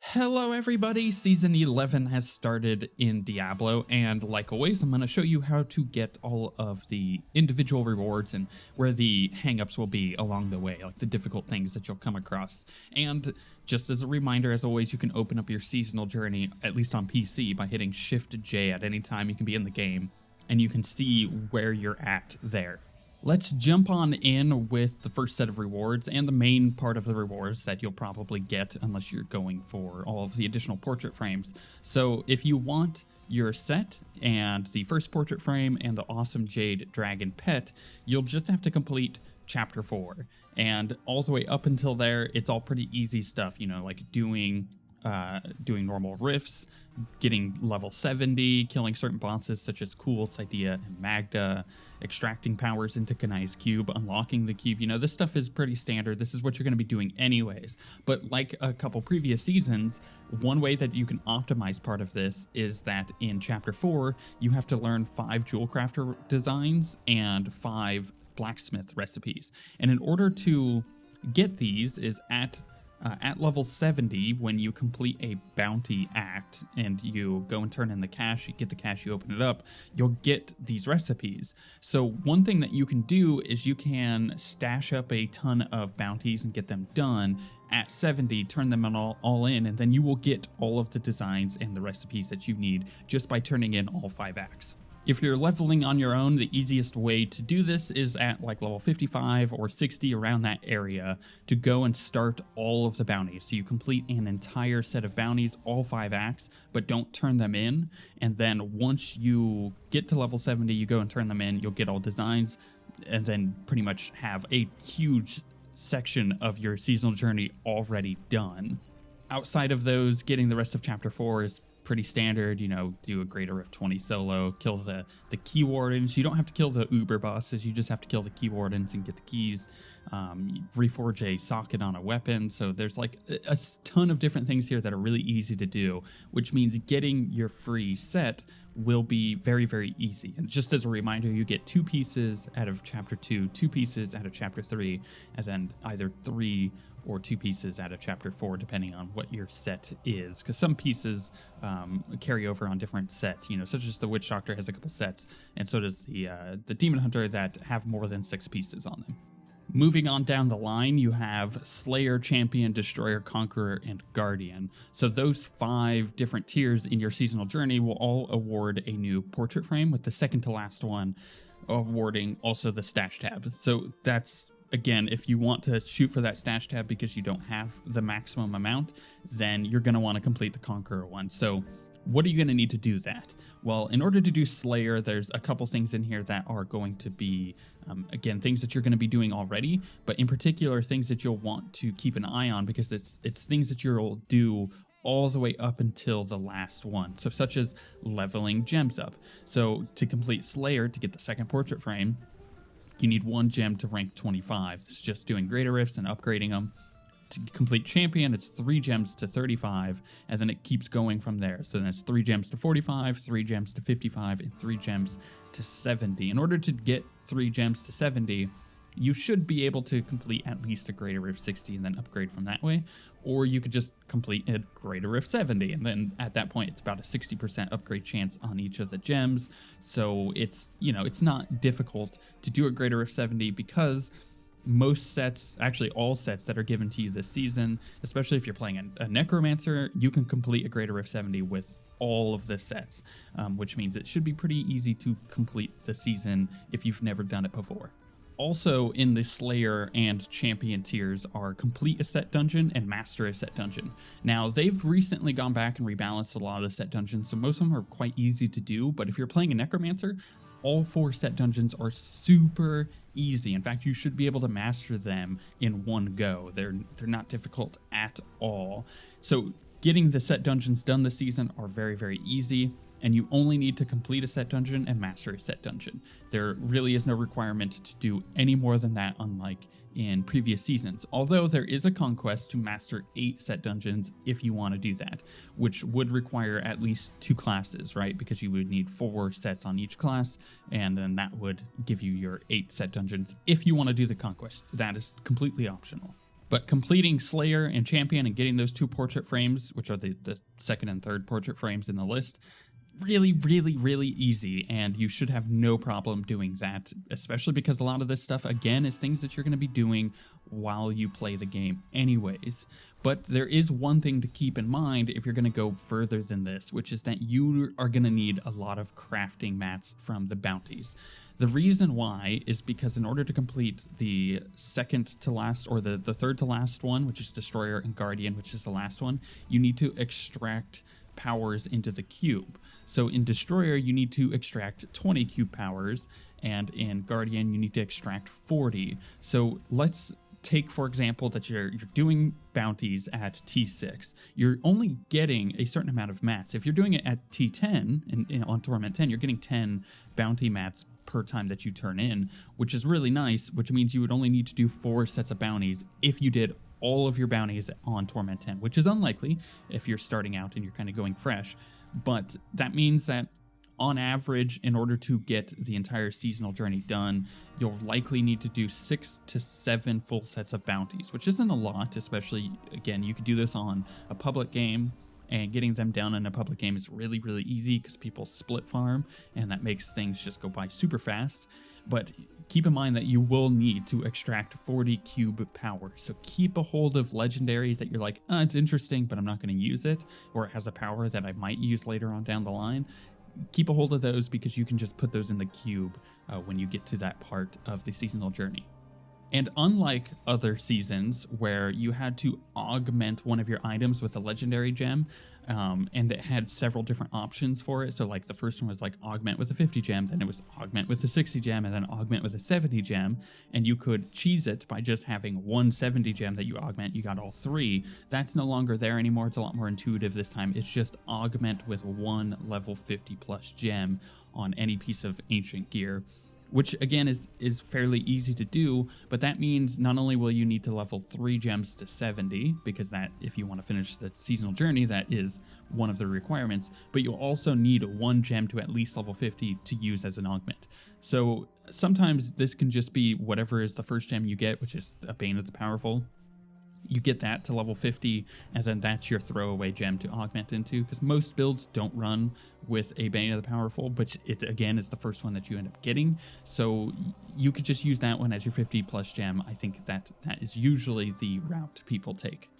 Hello everybody, Season 11 has started in Diablo, and like always, I'm going to show you how to get all of the individual rewards and where the hangups will be along the way, like the difficult things that you'll come across. And just as a reminder, as always, you can open up your seasonal journey, at least on PC, by hitting Shift-J at any time you can be in the game, and you can see where you're at there. Let's jump on in with the first set of rewards and the main part of the rewards that you'll probably get unless you're going for all of the additional portrait frames. So if you want your set and the first portrait frame and the awesome Jade Dragon pet, you'll just have to complete Chapter 4. And all the way up until there, it's all pretty easy stuff, you know, like doing normal rifts, getting level 70, killing certain bosses such as Cool, Cydia, and Magda, extracting powers into Kanai's cube, unlocking the cube. You know, this stuff is pretty standard. This is what you're going to be doing anyways. But like a couple previous seasons, one way that you can optimize part of this is that in Chapter 4, you have to learn 5 Jewel Crafter designs and 5 blacksmith recipes. And in order to get these is at level 70, when you complete a bounty act and you go and turn in the cash, you get the cash, you open it up, you'll get these recipes. So one thing that you can do is you can stash up a ton of bounties and get them done at 70, turn them all in, and then you will get all of the designs and the recipes that you need just by turning in all 5 acts. If you're leveling on your own, the easiest way to do this is at like level 55 or 60, around that area, to go and start all of the bounties. So you complete an entire set of bounties, all 5 acts, but don't turn them in. And then once you get to level 70, you go and turn them in, you'll get all designs, and then pretty much have a huge section of your seasonal journey already done. Outside of those, getting the rest of Chapter 4 is pretty standard. You know, do a Greater Rift 20 solo, kill the key wardens. You don't have to kill the uber bosses, you just have to kill the key wardens and get the keys. Reforge a socket on a weapon. So there's like a ton of different things here that are really easy to do, which means getting your free set will be very, very easy. And just as a reminder, you get 2 pieces out of Chapter 2, 2 pieces out of Chapter 3, and then either 3 or 2 pieces out of Chapter 4, depending on what your set is. Because some pieces carry over on different sets, you know, such as the Witch Doctor has a couple sets, and so does the Demon Hunter that have more than 6 pieces on them. Moving on down the line, you have Slayer, Champion, Destroyer, Conqueror, and Guardian. So those 5 different tiers in your seasonal journey will all award a new portrait frame, with the second to last one awarding also the stash tab. So that's, again, if you want to shoot for that stash tab because you don't have the maximum amount, then you're going to want to complete the Conqueror one. So what are you going to need to do that? Well, in order to do Slayer, there's a couple things in here that are going to be, again, things that you're going to be doing already, but in particular, things that you'll want to keep an eye on, because it's things that you'll do all the way up until the last one. So such as leveling gems up. So to complete Slayer, to get the second portrait frame, you need 1 gem to rank 25. It's just doing greater rifts and upgrading them. To complete Champion, it's 3 gems to 35, and then it keeps going from there. So then it's 3 gems to 45, 3 gems to 55, and 3 gems to 70. In order to get 3 gems to 70, you should be able to complete at least a Greater Rift 60 and then upgrade from that way. Or you could just complete a Greater Rift 70, and then at that point, it's about a 60% upgrade chance on each of the gems. So it's, you know, it's not difficult to do a Greater Rift 70, because most sets, actually all sets that are given to you this season, especially if you're playing a Necromancer, you can complete a Greater Rift 70 with all of the sets, which means it should be pretty easy to complete the season if you've never done it before. Also in the Slayer and Champion tiers are Complete a Set Dungeon and Master a Set Dungeon. Now, they've recently gone back and rebalanced a lot of the set dungeons, so most of them are quite easy to do, but if you're playing a Necromancer, all 4 set dungeons are super easy. In fact, you should be able to master them in one go. They're not difficult at all. So getting the set dungeons done this season are very, very easy. and you only need to complete a set dungeon and master a set dungeon. There really is no requirement to do any more than that, unlike in previous seasons, although there is a conquest to master 8 set dungeons if you want to do that, which would require at least 2 classes, right? Because you would need 4 sets on each class, and then that would give you your 8 set dungeons if you want to do the conquest. That is completely optional. But completing Slayer and Champion and getting those 2 portrait frames, which are the second and third portrait frames in the list, really, really, really easy, and you should have no problem doing that, especially because a lot of this stuff, again, is things that you're going to be doing while you play the game anyways. But there is one thing to keep in mind if you're going to go further than this, which is that you are going to need a lot of crafting mats from the bounties. The reason why is because in order to complete the second to last, or the third to last one, which is Destroyer, and Guardian, which is the last one, you need to extract powers into the cube. So in Destroyer, you need to extract 20 cube powers, and in Guardian, you need to extract 40. So let's take, for example, that you're doing bounties at T6. You're only getting a certain amount of mats. If you're doing it at T10, on Torment 10, you're getting 10 bounty mats per time that you turn in, which is really nice, which means you would only need to do 4 sets of bounties if you did all of your bounties on Torment 10, which is unlikely if you're starting out and you're kind of going fresh. But that means that on average, in order to get the entire seasonal journey done, you'll likely need to do 6 to 7 full sets of bounties, which isn't a lot, especially, again, you could do this on a public game, and getting them down in a public game is really, really easy because people split farm, and that makes things just go by super fast. But keep in mind that you will need to extract 40 cube power. So keep a hold of legendaries that you're like, it's interesting, but I'm not going to use it, or it has a power that I might use later on down the line. Keep a hold of those because you can just put those in the cube when you get to that part of the seasonal journey. And unlike other seasons where you had to augment one of your items with a legendary gem, and it had several different options for it. So like the first one was like augment with a 50 gem, then it was augment with a 60 gem, and then augment with a 70 gem. And you could cheese it by just having one 70 gem that you augment, you got all 3. That's no longer there anymore. It's a lot more intuitive this time. It's just augment with 1 level 50 plus gem on any piece of ancient gear, which again is fairly easy to do, but that means not only will you need to level 3 gems to 70, because that, if you want to finish the seasonal journey, that is one of the requirements, but you'll also need 1 gem to at least level 50 to use as an augment. So sometimes this can just be whatever is the first gem you get, which is a Bane of the Powerful. You get that to level 50, and then that's your throwaway gem to augment into, because most builds don't run with a Bane of the Powerful, but it again is the first one that you end up getting, so you could just use that one as your 50 plus gem. I think that is usually the route people take.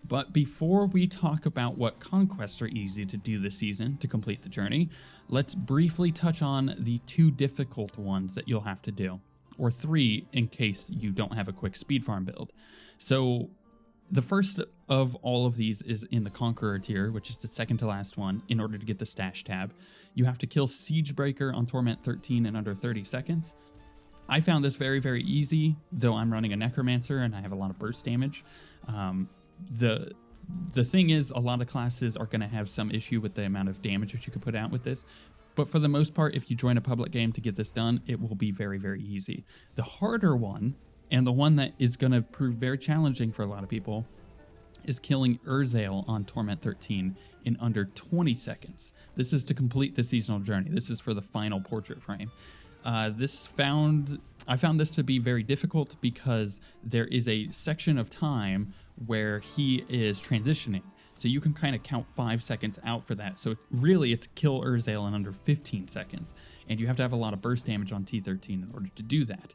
But before we talk about what conquests are easy to do this season to complete the journey, let's briefly touch on the 2 difficult ones that you'll have to do, or 3 in case you don't have a quick speed farm build. So the first of all of these is in the Conqueror tier, which is the second to last one. In order to get the stash tab, you have to kill Siegebreaker on Torment 13 in under 30 seconds. I found this very, very easy, though I'm running a Necromancer and I have a lot of burst damage. The thing is, a lot of classes are going to have some issue with the amount of damage that you can put out with this. But for the most part, if you join a public game to get this done, it will be very, very easy. The harder one, and the one that is going to prove very challenging for a lot of people, is killing Urzael on Torment 13 in under 20 seconds. This is to complete the seasonal journey. This is for the final portrait frame. I found this to be very difficult because there is a section of time where he is transitioning. So you can kind of count 5 seconds out for that. So really it's kill Urzael in under 15 seconds. And you have to have a lot of burst damage on T13 in order to do that.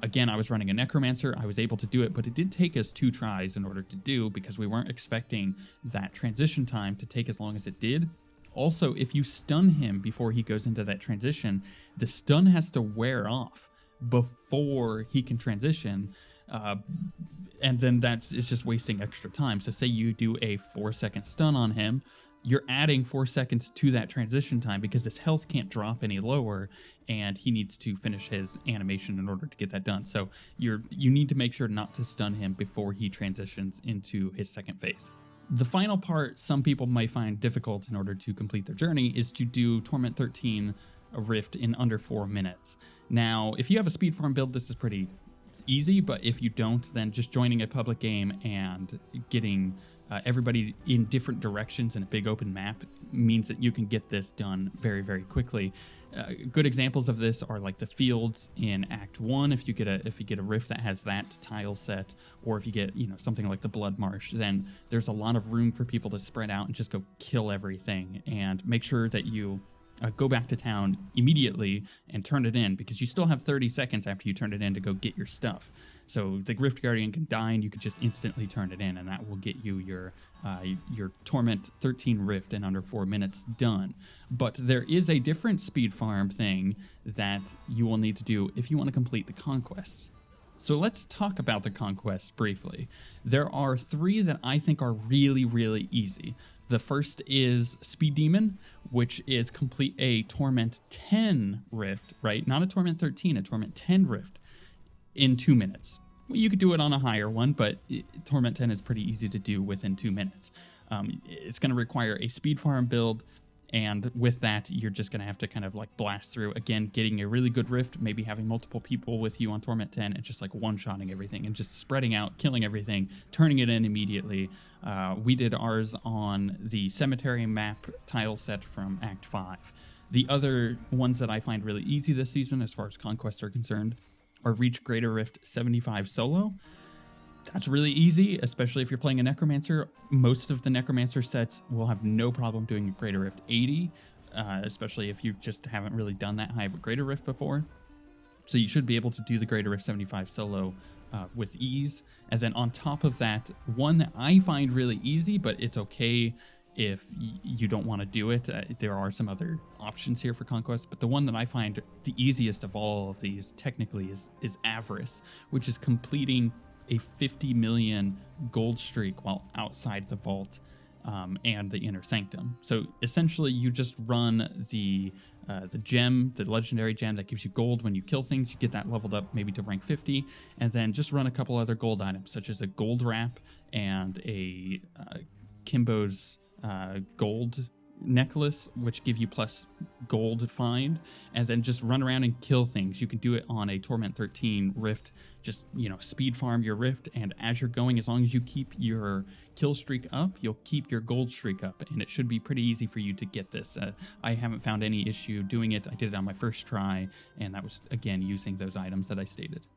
Again, I was running a Necromancer. I was able to do it, but it did take us 2 tries in order to do, because we weren't expecting that transition time to take as long as it did. Also, if you stun him before he goes into that transition, the stun has to wear off before he can transition. And then it's just wasting extra time. So say you do a 4-second stun on him, you're adding 4 seconds to that transition time because his health can't drop any lower, and he needs to finish his animation in order to get that done. So you need to make sure not to stun him before he transitions into his second phase. The final part some people might find difficult in order to complete their journey is to do Torment 13 Rift in under 4 minutes. Now, if you have a speed farm build, this is pretty easy, but if you don't, then just joining a public game and getting everybody in different directions in a big open map means that you can get this done very, very quickly. Good examples of this are like the fields in Act 1. If you get a rift that has that tile set, or if you get something like the Blood Marsh, then there's a lot of room for people to spread out and just go kill everything. And make sure that you go back to town immediately and turn it in, because you still have 30 seconds after you turn it in to go get your stuff. So the Rift Guardian can die and you can just instantly turn it in, and that will get you your Torment 13 Rift in under 4 minutes done. But there is a different speed farm thing that you will need to do if you want to complete the conquests. So let's talk about the conquests briefly. There are 3 that I think are really, really easy. The first is Speed Demon, which is complete a Torment 10 Rift, right? Not a Torment 13, a Torment 10 Rift in 2 minutes. Well, you could do it on a higher one, but Torment 10 is pretty easy to do within 2 minutes. It's going to require a speed farm build, and with that, you're just going to have to kind of like blast through. Again, getting a really good rift, maybe having multiple people with you on Torment 10 and just like one-shotting everything and just spreading out, killing everything, turning it in immediately. We did ours on the cemetery map tile set from Act 5. The other ones that I find really easy this season, as far as conquests are concerned, are Reach Greater Rift 75 solo. That's really easy, especially if you're playing a Necromancer. Most of the Necromancer sets will have no problem doing a Greater Rift 80, especially if you just haven't really done that high of a Greater Rift before. So you should be able to do the Greater Rift 75 solo with ease. And then on top of that, one that I find really easy, but it's okay if you don't want to do it. There are some other options here for Conquest, but the one that I find the easiest of all of these technically is Avarice, which is completing a 50 million gold streak while outside the vault and the inner sanctum. So essentially you just run the gem, the legendary gem that gives you gold when you kill things. You get that leveled up maybe to rank 50, and then just run a couple other gold items such as a gold wrap and a Kimbo's gold necklace, which give you plus gold find, and then just run around and kill things. You can do it on a Torment 13 Rift, just speed farm your Rift, and as you're going, as long as you keep your kill streak up, you'll keep your gold streak up, and it should be pretty easy for you to get this. I haven't found any issue doing it. I did it on my first try, and that was again using those items that I stated.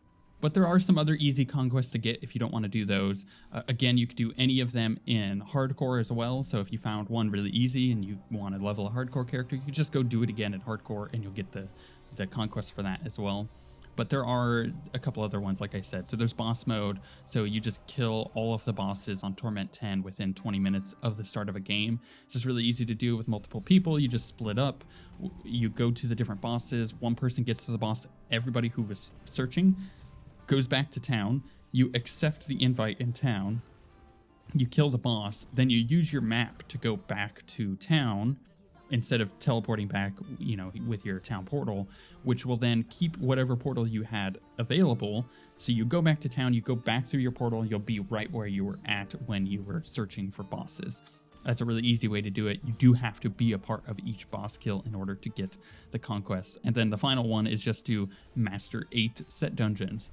But there are some other easy conquests to get if you don't want to do those. Again, you could do any of them in hardcore as well. So if you found one really easy and you want to level a hardcore character, you could just go do it again at hardcore and you'll get the conquest for that as well. But there are a couple other ones, like I said. So there's boss mode. So you just kill all of the bosses on Torment 10 within 20 minutes of the start of a game. It's just really easy to do with multiple people. You just split up. You go to the different bosses. One person gets to the boss. Everybody who was searching goes back to town, you accept the invite in town, you kill the boss, then you use your map to go back to town instead of teleporting back, with your town portal, which will then keep whatever portal you had available. So you go back to town, you go back through your portal, you'll be right where you were at when you were searching for bosses. That's a really easy way to do it. You do have to be a part of each boss kill in order to get the conquest. And then the final one is just to master 8 set dungeons.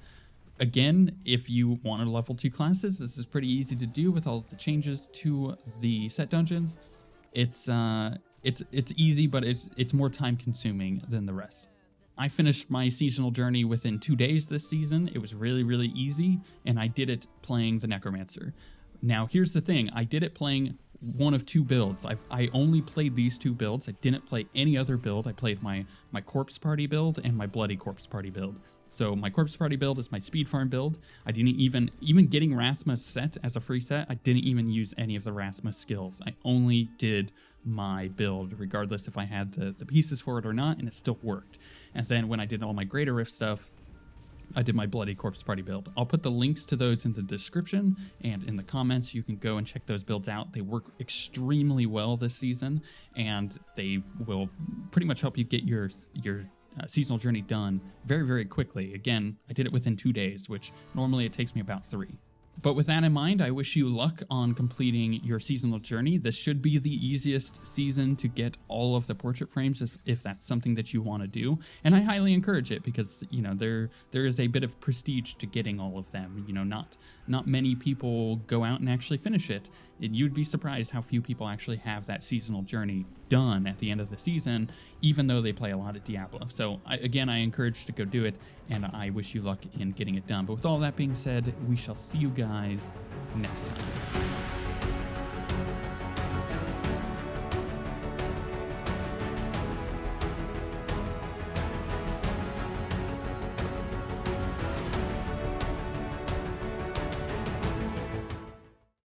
Again, if you want to level 2 classes, this is pretty easy to do with all the changes to the set dungeons. It's easy, but it's more time consuming than the rest. I finished my seasonal journey within 2 days this season. It was really, really easy, and I did it playing the Necromancer. Now, here's the thing. I did it playing one of 2 builds. I only played these 2 builds. I didn't play any other build. I played my Corpse Party build and my Bloody Corpse Party build. So my Corpse Party build is my speed farm build. I didn't even getting Rasmus set as a free set, I didn't even use any of the Rasmus skills. I only did my build, regardless if I had the pieces for it or not, and it still worked. And then when I did all my Greater Rift stuff, I did my Bloody Corpse Party build. I'll put the links to those in the description and in the comments. You can go and check those builds out. They work extremely well this season, and they will pretty much help you get your seasonal journey done very, very quickly. Again, I did it within 2 days, which normally it takes me about 3. But with that in mind, I wish you luck on completing your seasonal journey. This should be the easiest season to get all of the portrait frames if that's something that you want to do. And I highly encourage it because, you know, there is a bit of prestige to getting all of them. You know, not many people go out and actually finish it. You'd be surprised how few people actually have that seasonal journey done at the end of the season, even though they play a lot of Diablo. So again, I encourage to go do it, and I wish you luck in getting it done. But with all that being said, we shall see you guys next time.